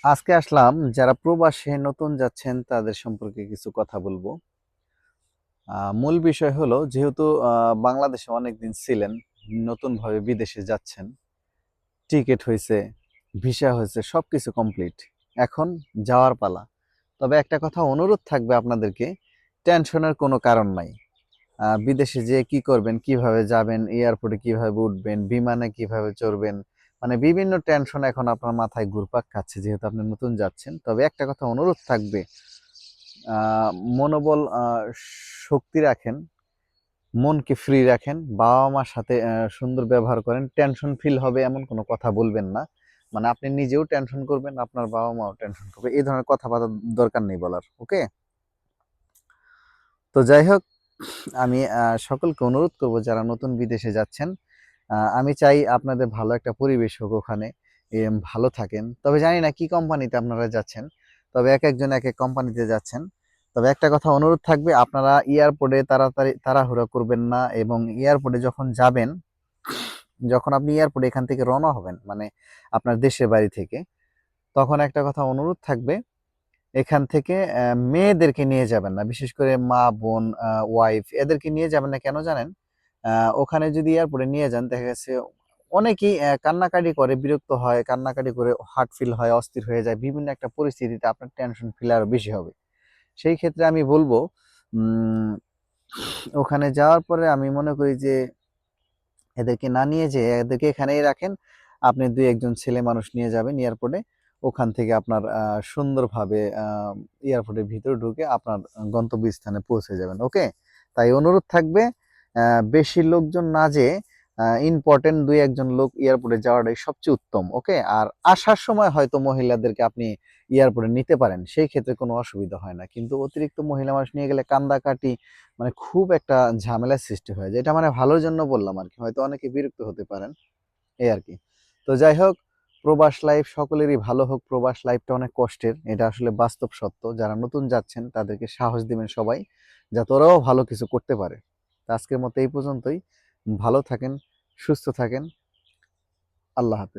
আজকে আসলাম যারা প্রবাসে নতুন যাচ্ছেন তাদের সম্পর্কে কিছু কথা বলবো। মূল বিষয় হলো যেহেতু বাংলাদেশে অনেকদিন ছিলেন, নতুন ভাবে বিদেশে যাচ্ছেন, টিকিট হয়েছে, ভিসা হয়েছে, সবকিছু কমপ্লিট। এখন যাওয়ার পালা। তবে একটা কথা অনুরোধ থাকবে আপনাদেরকে, টেনশনের কোনো কারণ নাই। বিদেশে যেয়ে কি করবেন, কিভাবে যাবেন, এয়ারপোর্টে কিভাবে উঠবেন, বিমানে কিভাবে চড়বেন, মানে বিভিন্ন টেনশন এখন আপনার মাথায় ঘুরপাক খাচ্ছে যেহেতু আপনি নতুন যাচ্ছেন। তবে একটা কথা অনুরোধ থাকবে, আহ, মনোবল শক্তি রাখেন, মনকে ফ্রি রাখেন, বাবা মার সাথে সুন্দর ব্যবহার করেন। টেনশন ফিল হবে এমন কোনো কথা বলবেন না, মানে আপনি নিজেও টেনশন করবেন, আপনার বাবা মাও টেনশন করবে, এই ধরনের কথাবার্তা দরকার নেই বলার। ওকে? তো যাই হোক, আমি সকলকে অনুরোধ করব যারা নতুন বিদেশে যাচ্ছেন, আমি চাই আপনাদের ভালো একটা পরিবেশ হোক ওখানে, ভালো থাকেন। তবে জানি না কি কোম্পানিতে আপনারা যাচ্ছেন, তবে এক একজন এক এক কোম্পানিতে যাচ্ছেন। তবে একটা কথা অনুরোধ থাকবে, আপনারা এয়ারপোর্টে তাড়াতাড়ি তাড়াহুড়া করবেন না, এবং এয়ারপোর্টে যখন যাবেন, যখন আপনি এয়ারপোর্টে এখান থেকে রওনা হবেন, মানে আপনার দেশের বাড়ি থেকে, তখন একটা কথা অনুরোধ থাকবে, এখান থেকে মেয়েদেরকে নিয়ে যাবেন না, বিশেষ করে মা বোন, ওয়াইফ, এদেরকে নিয়ে যাবেন না। কেন জানেন? ওখানে যদি এয়ারপোর্টে নিয়ে যান, দেখা গেছে অনেকেই কান্নাকাটি করে, বিরক্ত হয়, কান্নাকাটি করে হার্ট ফিল হয়, অস্থির হয়ে যায়, বিভিন্ন একটা পরিস্থিতিতে আপনার টেনশন ফিল আরো বেশি হবে। সেই ক্ষেত্রে আমি বলবো, উম, ওখানে যাওয়ার পরে আমি মনে করি যে এদেরকে না নিয়ে যে এদেরকে এখানেই রাখেন। আপনি দুই একজন ছেলে মানুষ নিয়ে যাবেন এয়ারপোর্টে, ওখান থেকে আপনার সুন্দরভাবে এয়ারপোর্টের ভিতরে ঢুকে আপনার গন্তব্যস্থানে পৌঁছে যাবেন। ওকে? তাই অনুরোধ থাকবে, বেশি লোকজন না যেয়ে ইম্পর্টেন্ট দুই একজন লোক এয়ারপোর্টে যাওয়াটাই সবচেয়ে উত্তম। ওকে? আর আসার সময় হয়তো মহিলাদেরকে আপনি এয়ারপোর্টে নিতে পারেন, সেই ক্ষেত্রে কোনো অসুবিধা হয় না, কিন্তু অতিরিক্ত মহিলা মানুষ নিয়ে গেলে কান্দাকাটি, মানে খুব একটা ঝামেলার সৃষ্টি হয়। যেটা মানে ভালোর জন্য বললাম আর কি, হয়তো অনেকে বিরক্ত হতে পারেন, এই আর কি। তো যাই হোক, প্রবাস লাইফ সকলেরই ভালো হোক। প্রবাস লাইফটা অনেক কষ্টের, এটা আসলে বাস্তব সত্য। যারা নতুন যাচ্ছেন তাদেরকে সাহস দিবেন সবাই, যাতে ওরাও ভালো কিছু করতে পারে। তো আজকের মতো এই পর্যন্তই। ভালো থাকেন, সুস্থ থাকেন। আল্লাহ হাফেজ।